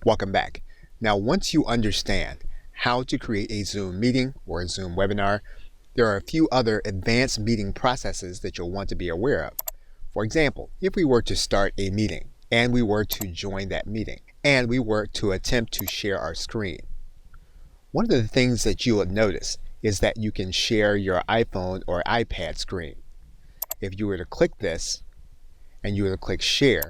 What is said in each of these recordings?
Welcome back. Now, once you understand how to create a Zoom meeting or a Zoom webinar, there are a few other advanced meeting processes that you'll want to be aware of. For example, if we were to start a meeting and we were to join that meeting and we were to attempt to share our screen, one of the things that you will notice is that you can share your iPhone or iPad screen. If you were to click this and you were to click share,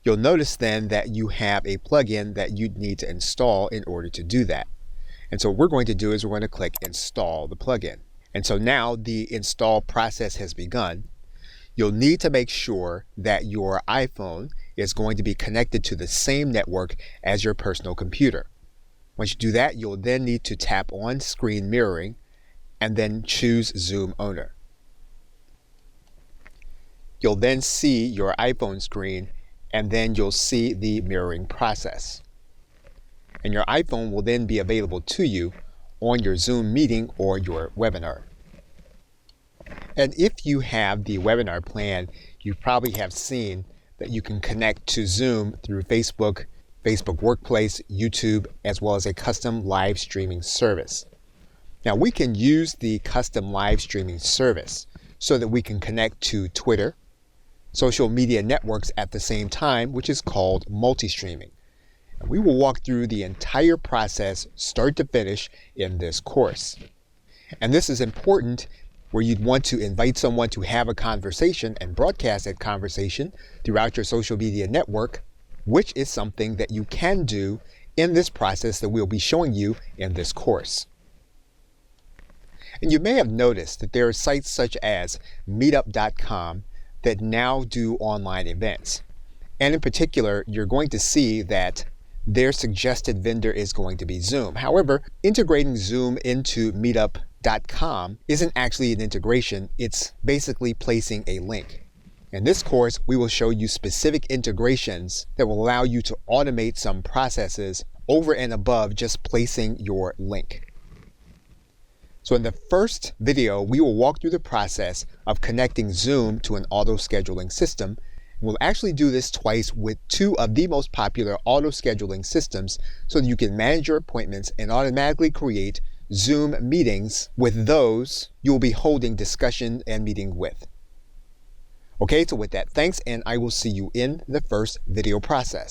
you'll notice then that you have a plugin that you'd need to install in order to do that. And so what we're going to do is we're going to click install the plugin. And so now the install process has begun. You'll need to make sure that your iPhone is going to be connected to the same network as your personal computer. Once you do that, you'll then need to tap on screen mirroring and then choose Zoom Owner. You'll then see your iPhone screen and then you'll see the mirroring process. And your iPhone will then be available to you on your Zoom meeting or your webinar. And if you have the webinar plan, you probably have seen that you can connect to Zoom through Facebook, Facebook Workplace, YouTube, as well as a custom live streaming service. Now we can use the custom live streaming service so that we can connect to Twitter, social media networks at the same time, which is called multistreaming. And we will walk through the entire process, start to finish, in this course. And this is important where you'd want to invite someone to have a conversation and broadcast that conversation throughout your social media network, which is something that you can do in this process that we'll be showing you in this course. And you may have noticed that there are sites such as meetup.com that now do online events. And in particular, you're going to see that their suggested vendor is going to be Zoom. However, integrating Zoom into meetup.com isn't actually an integration, it's basically placing a link. In this course, we will show you specific integrations that will allow you to automate some processes over and above just placing your link. So in the first video, we will walk through the process of connecting Zoom to an auto-scheduling system. We'll actually do this twice with two of the most popular auto-scheduling systems so that you can manage your appointments and automatically create Zoom meetings with those you will be holding discussion and meeting with. Okay, so with that, thanks, and I will see you in the first video process.